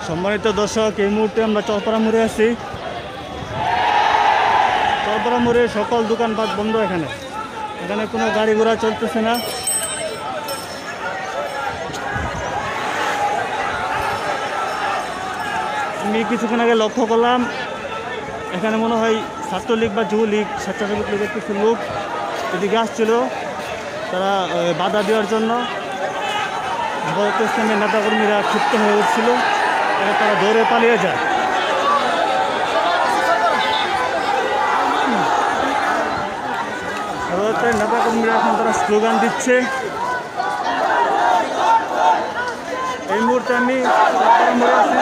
সম্মানিত দর্শক, এই মুহূর্তে আমরা চরপাড়া মোড়ে আছি। চরপাড়া মোড়ে সকল দোকানপাট বন্ধ। এখানে কোনো গাড়ি ঘোড়া চলতেছে না। আমি কিছুক্ষণ আগে লক্ষ্য করলাম এখানে মনে হয় ছাত্রলীগ বা যুবলীগ, স্বেচ্ছাসেবক লীগের কিছু লোক এদিকে আসছিল, তারা বাধা দেওয়ার জন্য। ভারত ইসলামের নেতাকর্মীরা ক্ষিপ্ত হয়ে উঠছিল, তারা দৌড়ে পালিয়ে যায়। ভারতের নেতাকর্মীরা এখন তারা স্লোগান দিচ্ছে। এই মুহূর্তে আমি মোড়ে আছি।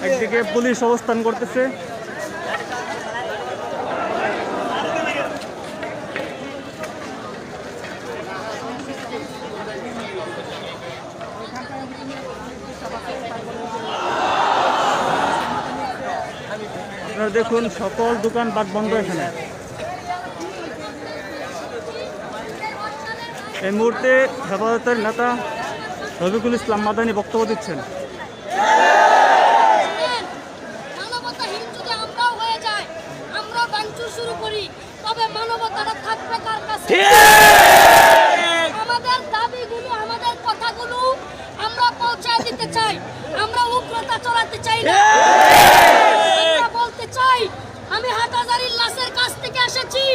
একদিকে পুলিশ অবস্থান করতেছে, আপনারা দেখুন সকল দোকানপাট বন্ধ। এখানে এই মুহূর্তে হেফাজতের নেতা রফিকুল ইসলাম মাদানী বক্তব্য দিচ্ছেন। আমাদের দাবিগুলো, আমাদের কথাগুলো আমরা পৌঁছায় দিতে চাই। আমরা উগ্রতা চলাতে চাই না। আমরা বলতে চাই আমি হাটহাজারীর লাশের কাছ থেকে এসেছি।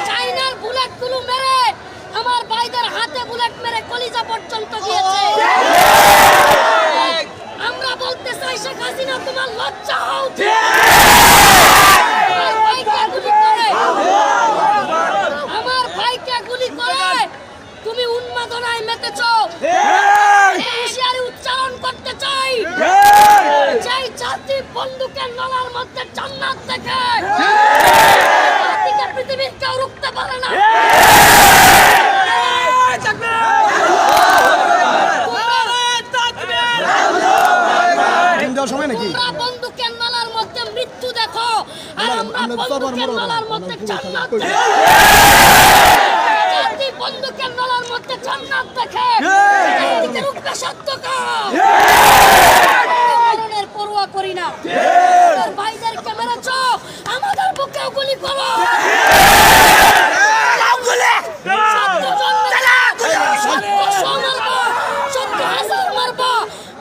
চাইনার বুলেটগুলো মেরে আমার ভাইদের হাতে বুলেট মেরে কলিজা পর্যন্ত গিয়েছে। আমরা বলতে চাই শেখ হাসিনা তোমার লজ্জা হও। আমার ভাইকে গুলি করে তুমি উন্মাদনায় মেতেছ। হুঁশিয়ারি উচ্চারণ করতে চাই, যেই জাতি বন্দুকের নলার মধ্যে জান্নাত দেখে পৃথিবীর কেউ রুখতে পারে না। বন্দুকের নলার মধ্যে মৃত্যু দেখো, আর আমরা বন্দুকের নলার মধ্যে জান্নাত দেখি। জাতি বন্দুকের নলার মধ্যে জান্নাত দেখে, জাতিকে রুখবে সত্যকার। কারণের পরোয়া করি না। তোর ভাইদেরকে মেরেছ, আমাদের বুকেও গুলি করো।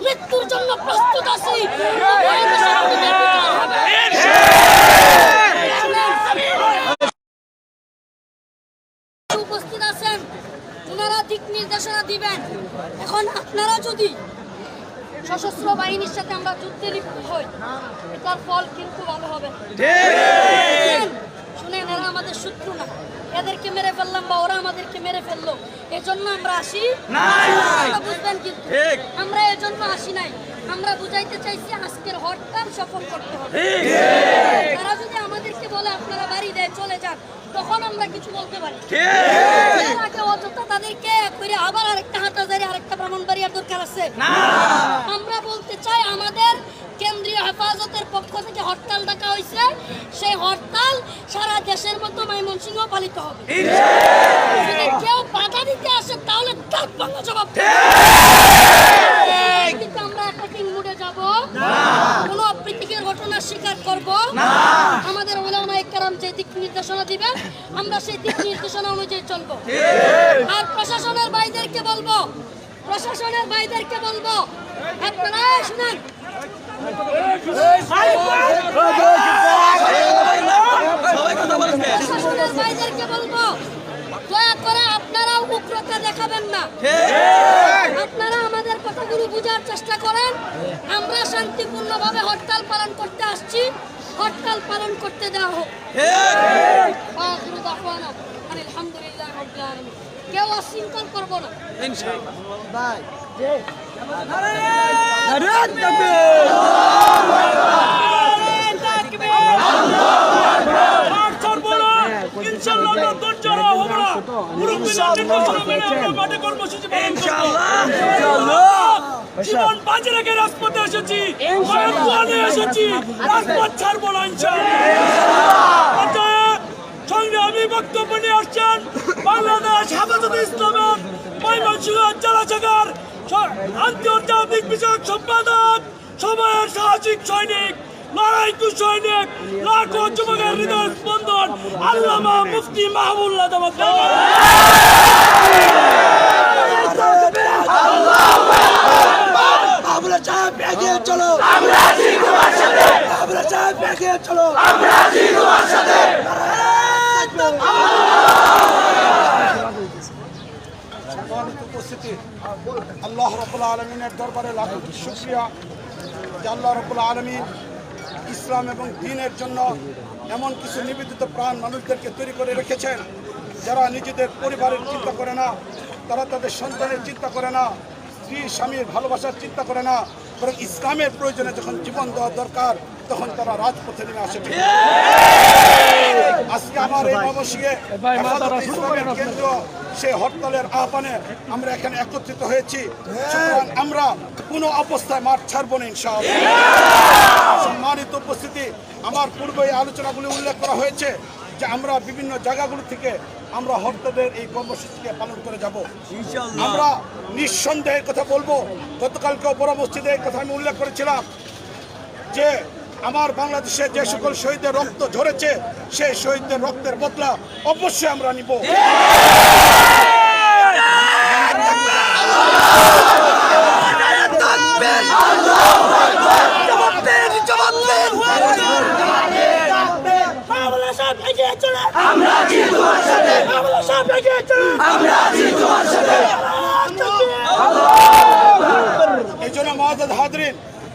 মৃত্যুর জন্য প্রস্তুত আছি। উপস্থিত আছেন, ওনারা দিক নির্দেশনা দিবেন। এখন আপনারা যদি সশস্ত্র বাহিনীর সাথে আমরা যুদ্ধে লিপ্ত হই, এটার ফল কিন্তু ভালো হবে না। শুনেন, এরা আমাদের শত্রু না। এদেরকে মেরে ফেললাম বা ওরা আমাদেরকে মেরে ফেললো, এজন্য আমরা আসি বুঝবেন। কিন্তু আমরা এজন্য আসি নাই। আমরা বুঝাইতে চাইছি আজকের হরতাল সফল করতে হবে। তারা যদি আমাদেরকে বলে আপনারা বাড়ি দেয় চলে যান, তখন আমরা কিছু বলতে পারি। আগে অযথা তাদেরকে করে আবার আরেকটা হাটহাজারী, আরেকটা ব্রাহ্মণবাড়িয়ার দরকার আছে। আমরা বলতে চাই আমাদের কেন্দ্রীয় হেফাজতের পক্ষ থেকে হরতাল ডাকা হয়েছে। সেই হরতাল সারা দেশের মতো ময়মনসিংহ পালিত হবে। যদি কেউ বাধা দিতে আসে তাহলে দাঁত ভাঙা জবাব। আমরা অ্যাটাকিং মুডে যাব না, কোনো অপ্রীতিকর ঘটনার শিকার করব না। আমাদের উলামায়ে কেরাম যে দিক নির্দেশনা দিবেন, আমরা সেই দিক নির্দেশনা অনুযায়ী চলবো। আর প্রশাসনের ভাইদেরকে বলবো, প্রশাসনের ভাইদেরকে বলবো, আপনারা শুনেন, প্রশাসনের ভাইদেরকে বলবো, দয়া করে আপনারাও উগ্রতা দেখাবেন না। আপনারা আমাদের কথাগুলো বোঝার চেষ্টা করেন। আমরা শান্তিপূর্ণভাবে হরতাল পালন করতে আসছি, হরতাল পালন করতে দেওয়া হোক। আখিরু দাওয়ানা আলহামদুলিল্লাহি রাব্বিল আলামিন। কেউ অশৃঙ্খল করবো না। জীবন বাঁচে রেখে রাজপথে এসেছি, এসেছি, রাজপথ ছাড়বো না ইনশাআল্লাহ। সঙ্গে আমি বক্তব্য নিয়ে আসছেন বাংলাদেশ হেফাজতে ইসলামের ময়মনসিংহ জেলা শাখার আন্তর্জাতিক বিষয়ক সম্পাদক, সময়ের সাহসিক সৈনিক, লড়াইকু সৈনিক, লাখো যুবকের হৃদয় স্পন্দন আল্লামা মুফতি মাহবুবুল্লাহ তামাদ্দার। আমরা চাপ এগিয়ে চলো, আমরা আছি তোমার সাথে, আমরা চাপ এগিয়ে চলো, আমরা আছি তোমার সাথে। সম্মানিত উপস্থিতি, আল্লাহ রাব্বুল আলামিনের দরবারে লাখ শুকরিয়া যে আল্লাহ রাব্বুল আলামিন ইসলাম এবং দ্বীনের জন্য এমন কিছু নিবেদিত প্রাণ মানুষদেরকে তৈরি করে রেখেছেন, যারা নিজেদের পরিবারের চিন্তা করে না, তারা তাদের সন্তানের চিন্তা করে না, স্ত্রী স্বামীর ভালোবাসার চিন্তা করে না, বরং ইসলামের প্রয়োজনে যখন জীবন দেওয়া দরকার তখন তারা রাজপথে নেমে আসে। আজকে আমার এই ময়মনসিংহে হেফাজতে ইসলামের কেন্দ্র সেই হরতালের আহ্বানে আমরা এখানে একত্রিত হয়েছি। সুতরাং আমরা কোনো অবস্থায় মাঠ ছাড়বো না ইনশাআল্লাহ। সম্মানিত উপস্থিতি, আমার পূর্বে এই আলোচনাগুলি উল্লেখ করা হয়েছে যে আমরা বিভিন্ন জায়গাগুলো থেকে আমরা হরতালের এই কর্মসূচিকে পালন করে যাব। আমরা নিঃসন্দেহের কথা বলবো, গতকালকে বড় মসজিদে এই কথা আমি উল্লেখ করেছিলাম যে আমার বাংলাদেশে যে সকল শহীদের রক্ত ঝরেছে সেই শহীদদের রক্তের বদলা অবশ্যই আমরা নিব। এই জন্য মুআজ্জাজ হাজরিন,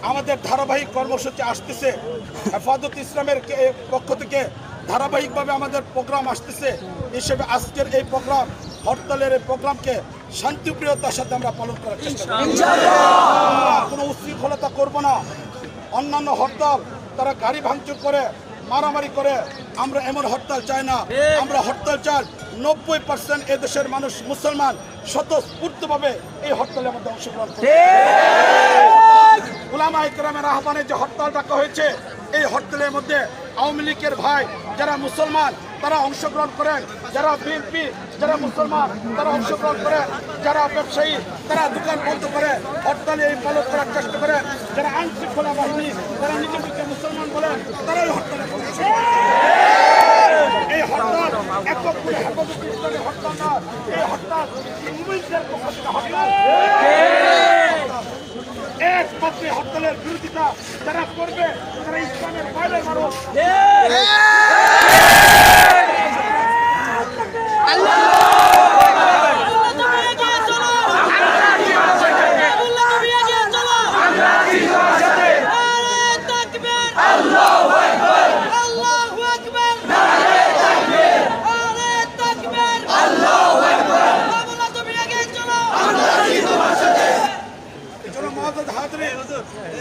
আমাদের ধারাবাহিক কর্মসূচি আসতেছে, হেফাজতে ইসলামের পক্ষ থেকে ধারাবাহিকভাবে আমাদের প্রোগ্রাম আসতেছে। হিসেবে আজকের এই প্রোগ্রাম, হরতালের এই প্রোগ্রামকে শান্তিপ্রিয়তার সাথে আমরা পালন করার চেষ্টা করব। কোনো উশৃঙ্খলতা করব না। অন্যান্য হরতাল তারা গাড়ি ভাঙচুর করে, মারামারি করে, আমরা এমন হরতাল চাই না। আমরা হরতাল চাই 90% এদেশের মানুষ মুসলমান স্বতঃস্ফূর্তভাবে এই হরতালের মধ্যে অংশগ্রহণ করে। উলামায়ে কেরামের আহ্বানে যে হরতাল ডাকা হয়েছে, এই হরতালের মধ্যে আওয়ামী লীগের ভাই যারা মুসলমান তারা অংশগ্রহণ করেন, যারা বিএনপি যারা মুসলমান তারা অংশগ্রহণ করেন, যারা ব্যবসায়ী তারা দোকান বন্ধ করে হরতালে এই পালন করার চেষ্টা করেন, যারা আইনশৃঙ্খলা বাহিনী তারা নিজেদেরকে মুসলমান বলেন তারা এই হরতালে এই হরতাল একক করে হেফাজতে ইসলামের হরতাল না, এই হরতাল মুমিনদের পক্ষ থেকে হরতাল। একমাত্র হরতালের বিরোধিতা যারা করবে তারা ইসলামের বাইরের মানুষ।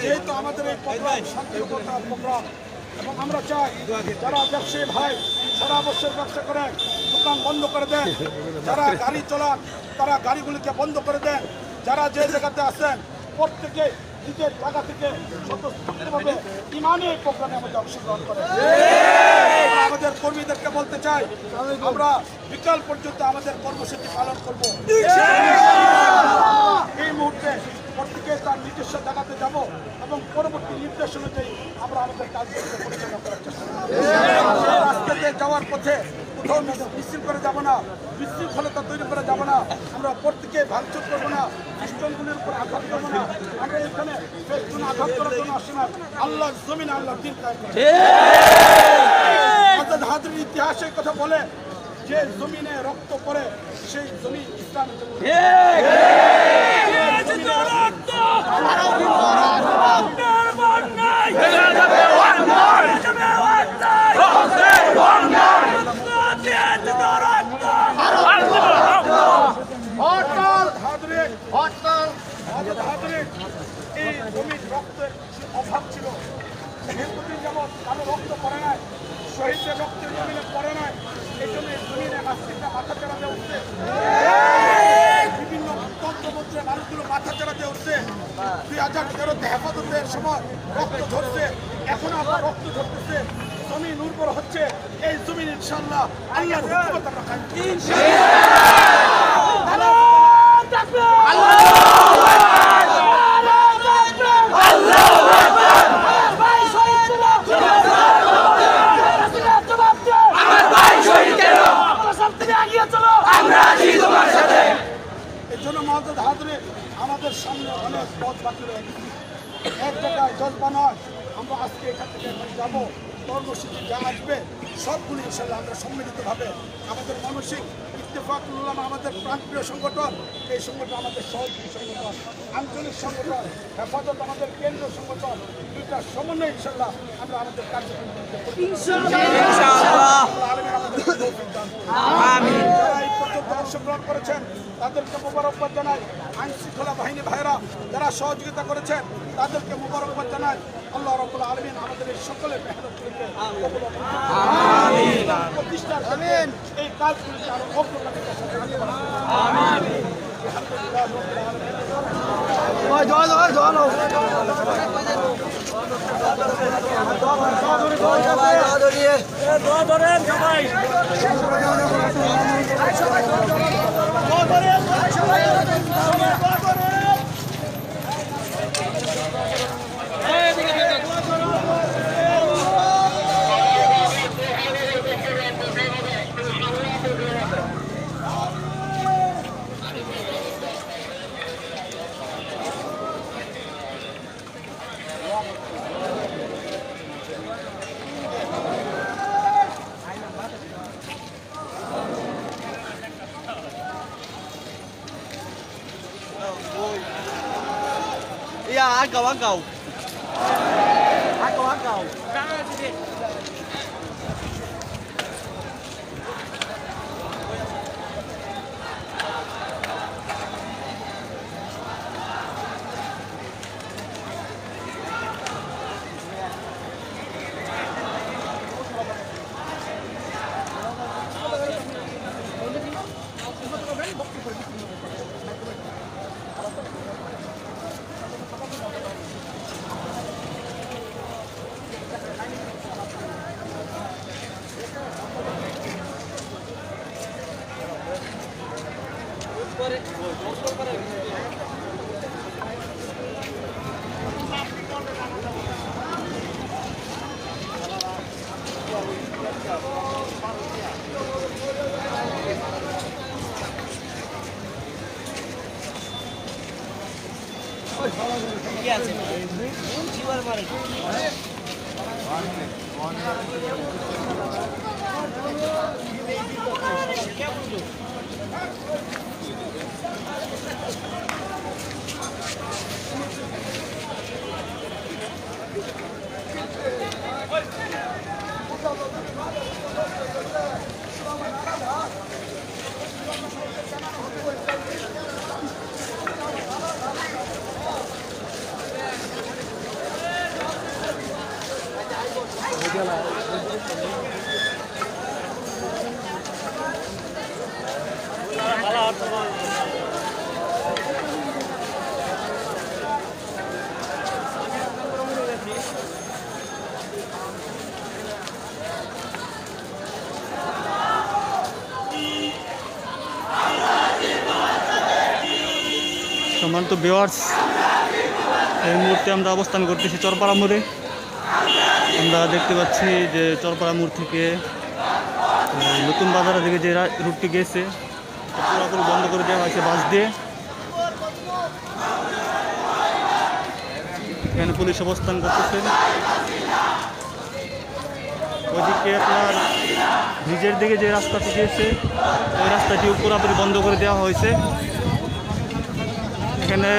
যেহেতু আমাদের এই প্রোগ্রাম শান্তিপূর্ণ প্রোগ্রাম এবং আমরা চাই যারা ব্যবসায়ী ভাই সারা বছর ব্যবসা করেন দোকান বন্ধ করে দেন, যারা গাড়ি চালান তারা গাড়িগুলিকে বন্ধ করে দেন, যারা যে জায়গাতে আসেন প্রত্যেকে নিজের জায়গা থেকে স্বতঃস্ফূর্তভাবে ইমানি এই প্রোগ্রামে আমাদের অংশগ্রহণ করেন। আমাদের কর্মীদেরকে বলতে চাই আমরা বিকাল পর্যন্ত আমাদের কর্মসূচি পালন করব। এই মুহূর্তে প্রত্যেকে তার নিজস্ব জায়গাতে যাব এবং পরবর্তী নির্দেশ অনুযায়ী আমরা আমাদের কাজগুলোকে পরিচালনা করার চেষ্টা করব। রাস্তাতে যাওয়ার পথে কোথাও মিছিল করে যাব না, বিশৃঙ্খলতা তৈরি করে যাব না, আমরা প্রত্যেকে ভাঙচুর করবো না, খ্রিস্টানগুলির উপর আঘাত করবো না, আমরা এখানে কোনো আঘাত করার জন্য আসি না। আল্লাহর জমিন আল্লাহ দিন কায়েম করবে। আজাদ হাজরির ইতিহাসে কথা বলে যে জমিনে রক্ত পড়ে সেই জমি ইসলামের জন্য। এই জমির রক্তের অভাব ছিল, দীর্ঘদিন যাবৎ কারো রক্ত পড়ে নাই, শহীদদের রক্তের জমিনে পড়ে নাই, এই জন্য এই জমিনে নাস্তিকরা মাথা চাড়া দিয়ে উঠছে, বিভিন্ন তন্ত্রমন্ত্রের মানুষগুলো মাথা চাড়া দিয়ে উঠছে। 2013-তে হেফাজতের সময় রক্ত ঝরছে, এখন আবার রক্ত ঝরতেছে, জমিন উর্বর হচ্ছে। এই জমিন ইনশাআল্লাহ আল্লাহর হুকুমত আমরা কায়েম করব। আমাদের সামনে অনেক পথ বাকি রয়েছে, এক জায়গায় জজবা নয়। আমরা আজকে এখান থেকে যাবো, কর্মসূচি যা আসবে সবগুলি ইনশাল্লাহ আমরা সম্মিলিতভাবে আমাদের মানসিক ইত্তেফাকুল উলামা আমাদের প্রাণপ্রিয় সংগঠন, এই সংগঠন আমাদের সহযোগী সংগঠন, আঞ্চলিক সংগঠন, হেফাজত আমাদের কেন্দ্রীয় সংগঠন, দুইটা সমন্বয় ইনশাল্লাহ আমরা আমাদের কার্যক্রম করতে পারি। যারা এই পর্যন্ত অংশগ্রহণ করেছেন তাদেরকে মোবারকবাদ জানাই। আইন শৃঙ্খলা বাহিনী ভাইরা যারা সহযোগিতা করেছেন তাদেরকে মোবারকবাদ জানাই। আল্লাহ রাব্বুল আলামিন আমাদের এই সকলের মেহনতগুলোকে প্রতিষ্ঠার জন্য এই কাজগুলিকে আরো অগ্রগতির সাথে আগে বাড়ান। আমিন। Iya, agaw. Agaw. সম্মানিত ভিউয়ার্স, এই মুহূর্তে আমরা অবস্থান করতেছি চরপাড়া মোড়ে। আমরা দেখতে পাচ্ছি যে চরপাড়া মোড় থেকে নতুন বাজারের দিকে যে রুটটি গেছে পুরোপুরি বন্ধ করে দেওয়া হয়েছে বাস দিয়ে। এখানে পুলিশ অবস্থান করতেছেন। ওইদিকে আপনার ব্রিজের দিকে যে রাস্তাটি গিয়েছে ওই রাস্তাটিও পুরোপুরি বন্ধ করে দেওয়া হয়েছে। এখানে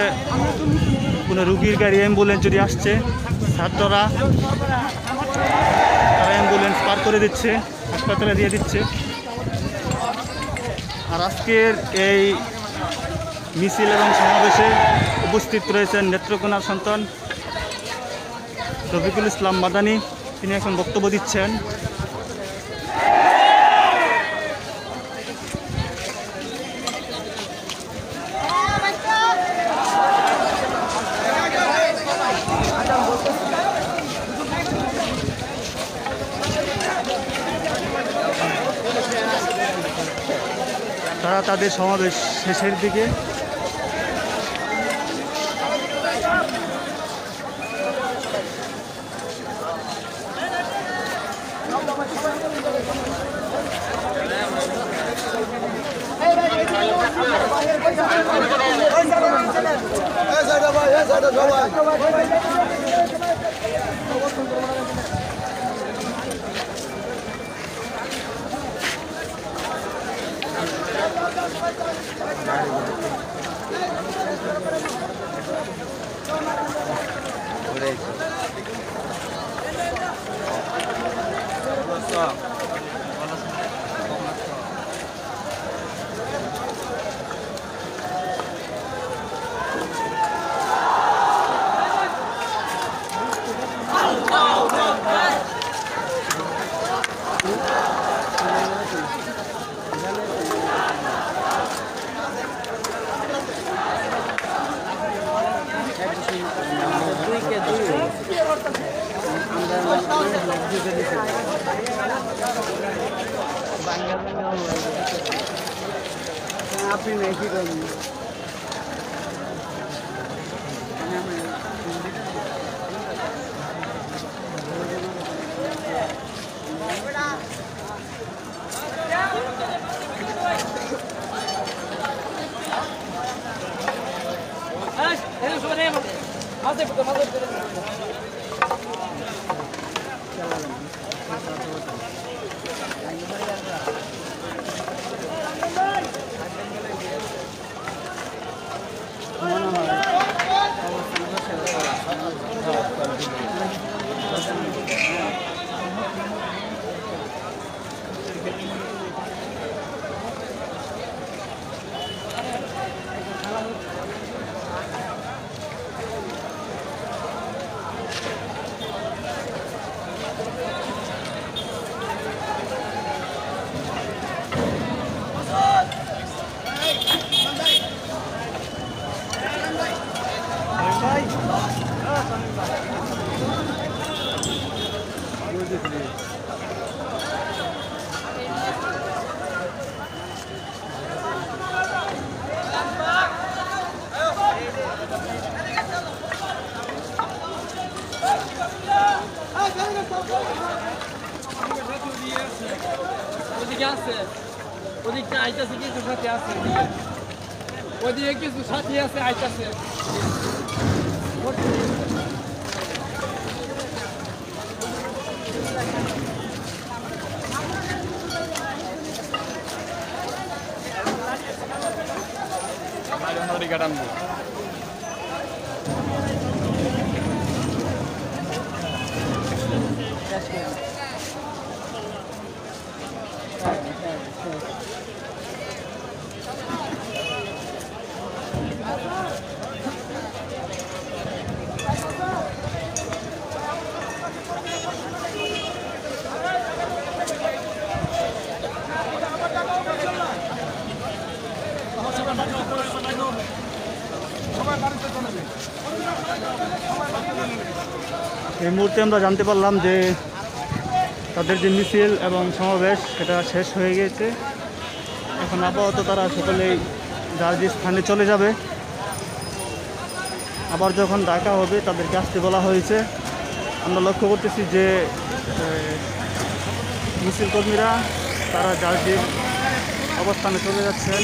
কোনো রুগীর গাড়ি অ্যাম্বুলেন্স যদি আসছে ছাত্ররা তারা অ্যাম্বুলেন্স পার করে দিচ্ছে, হাসপাতালে দিয়ে দিচ্ছে। আর আজকের এই মিছিল এবং সমাবেশে উপস্থিত রয়েছেন নেত্রকোনার সন্তান রফিকুল ইসলাম মাদানী, তিনি এখন বক্তব্য দিচ্ছেন। তারা তাদের সমাবেশ শেষের দিকে। আপনি নাকি করবেন ওদিকে আছে, ওদিকটা আইতাছে, কিছু সাথে আছে, ওদিকে কিছু সাথী আছে আইতাছে। এই মুহূর্তে আমরা জানতে পারলাম যে তাদের যে মিছিল এবং সমাবেশ সেটা শেষ হয়ে গিয়েছে। এখন আপাতত তারা সকলেই যার যে স্থানে চলে যাবে। আবার যখন ডাকা হবে তাদেরকে আসতে বলা হয়েছে। আমরা লক্ষ্য করতেছি যে মিছিল কর্মীরা তারা যার অবস্থানে চলে যাচ্ছেন।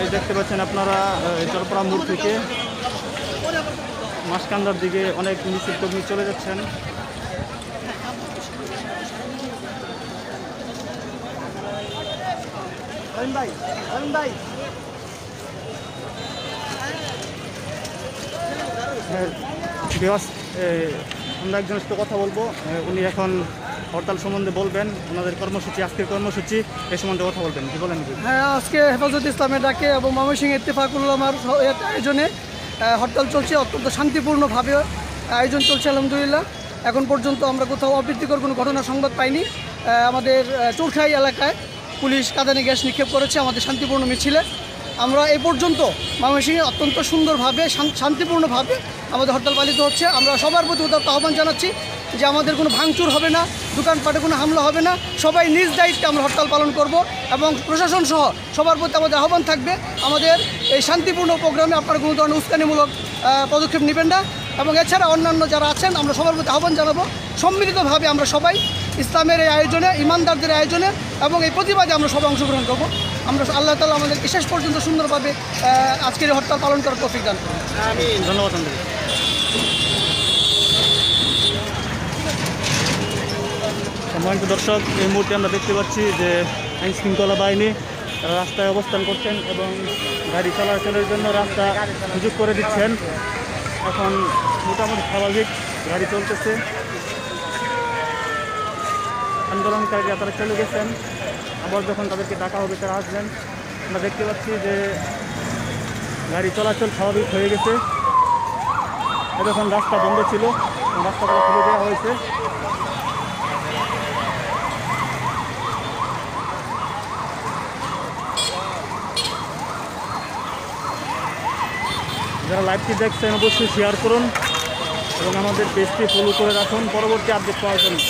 এই দেখতে পাচ্ছেন আপনারা চরপাড়া মোড় থেকে মাসকান্দার দিকে অনেক মিছিল কর্মী চলে যাচ্ছেন। আমরা একজনের সাথে কথা বলবো, উনি এখন হরতাল সম্বন্ধে বলবেন, ওনাদের কর্মসূচি, আজকের কর্মসূচি এ সম্বন্ধে কথা বলবেন। কি বলেন? হ্যাঁ, আজকে হেফাজত ইসলামের ডাকে এবং ময়মনসিংহ ইত্তেফাকুল উলামার আয়োজনে হরতাল চলছে। অত্যন্ত শান্তিপূর্ণভাবে আয়োজন চলছে আলহামদুলিল্লাহ। এখন পর্যন্ত আমরা কোথাও অপ্রীতিকর কোনো ঘটনার সংবাদ পাইনি। আমাদের চোরখাই এলাকায় পুলিশ কাঁদানে গ্যাস নিক্ষেপ করেছে আমাদের শান্তিপূর্ণ মিছিলে। আমরা এ পর্যন্ত ময়মনসিংহে অত্যন্ত সুন্দরভাবে শান্তিপূর্ণভাবে আমাদের হরতাল পালিত হচ্ছে। আমরা সবার প্রতি উদাত্ত আহ্বান জানাচ্ছি যে আমাদের কোনো ভাঙচুর হবে না, দোকানপাটে কোনো হামলা হবে না, সবাই নিজ দায়িত্বে আমরা হরতাল পালন করব এবং প্রশাসন সহ সবার প্রতি আমাদের আহ্বান থাকবে আমাদের এই শান্তিপূর্ণ প্রোগ্রামে আপনারা কোনো ধরনের উস্কানিমূলক পদক্ষেপ নেবেন না। এবং এছাড়া অন্যান্য যারা আছেন আমরা সবার প্রতি আহ্বান জানাবো সম্মিলিতভাবে আমরা সবাই ইসলামের এই আয়োজনে, ইমানদারদের আয়োজনে এবং এই প্রতিবাদে আমরা সবাই অংশগ্রহণ করব। আমরা আল্লাহ তাআলা আমাদেরকে শেষ পর্যন্ত সুন্দরভাবে আজকের হরতাল পালন করার তৌফিক দান করুন। ধন্যবাদ। সম্মানিত দর্শক, এই মুহূর্তে আমরা দেখতে পাচ্ছি যে আইন শৃঙ্খলা বাহিনী তারা রাস্তায় অবস্থান করছেন এবং গাড়ি চলাচলের জন্য রাস্তা সুযোগ করে দিচ্ছেন। এখন মোটামুটি স্বাভাবিক গাড়ি চলতেছে। আন্দোলনকারীরা তারা চলে গেছেন, আবার যখন তাদেরকে ডাকা হবে তারা আসবেন। আমরা দেখতে পাচ্ছি যে গাড়ি চলাচল স্বাভাবিক হয়ে গেছে। এখন রাস্তা বন্ধ ছিল, রাস্তাগুলো খুলে দেওয়া হয়েছে। যারা লাইভটি দেখছেন অবশ্যই শেয়ার করুন এবং আমাদের পেজটি ফলো করে রাখুন পরবর্তী আপডেট পাওয়ার জন্য।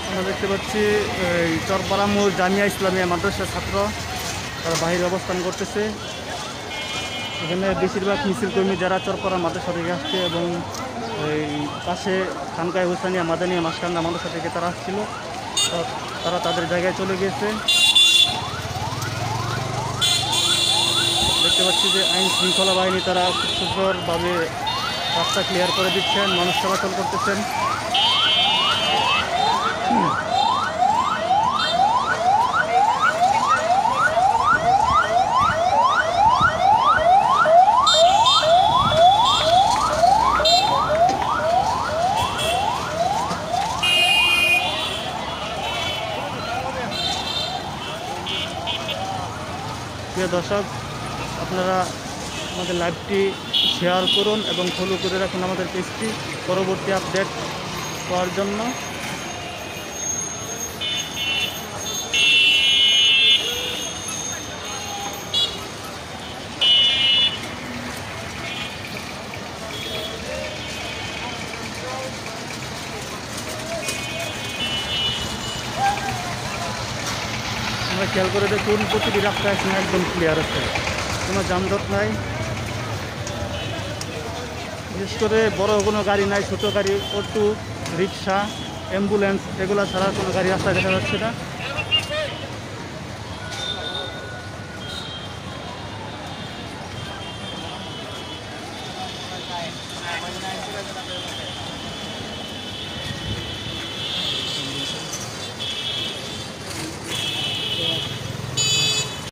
আমরা দেখতে পাচ্ছি এই চরপাড়া মোড় জামিয়া ইসলামিয়া মাদ্রাসার ছাত্র তারা বাহিরে অবস্থান করতেছে। এখানে বেশিরভাগ মিছিল কর্মী যারা চরপাড়া মাদ্রাসা থেকে আসছে এবং এই পাশে খানকায় হুসানিয়া মাদানিয়া মাসকান্দা মাদ্রাসা থেকে তারা আসছিল, তারা তাদের জায়গায় চলে গিয়েছে। দেখতে পাচ্ছি যে আইন শৃঙ্খলা বাহিনী তারা খুব সুন্দরভাবে রাস্তা ক্লিয়ার করে দিচ্ছেন, মানুষ চলাচল করতেছেন। প্রিয় দর্শক, আপনারা আমাদের লাইভটি শেয়ার করুন এবং ফলো করে রাখুন আমাদের পেজটি পরবর্তী আপডেট পাওয়ার জন্য। আমরা খেয়াল করে দেখুন প্রতিটি রাস্তা এখন একদম ক্লিয়ার আছে, কোনো যানজট নাই। বিশেষ করে বড় কোনো গাড়ি নাই, ছোটো গাড়ি, অটো, রিক্সা, অ্যাম্বুলেন্স এগুলো ছাড়া কোনো গাড়ি রাস্তায় দেখা যাচ্ছে না।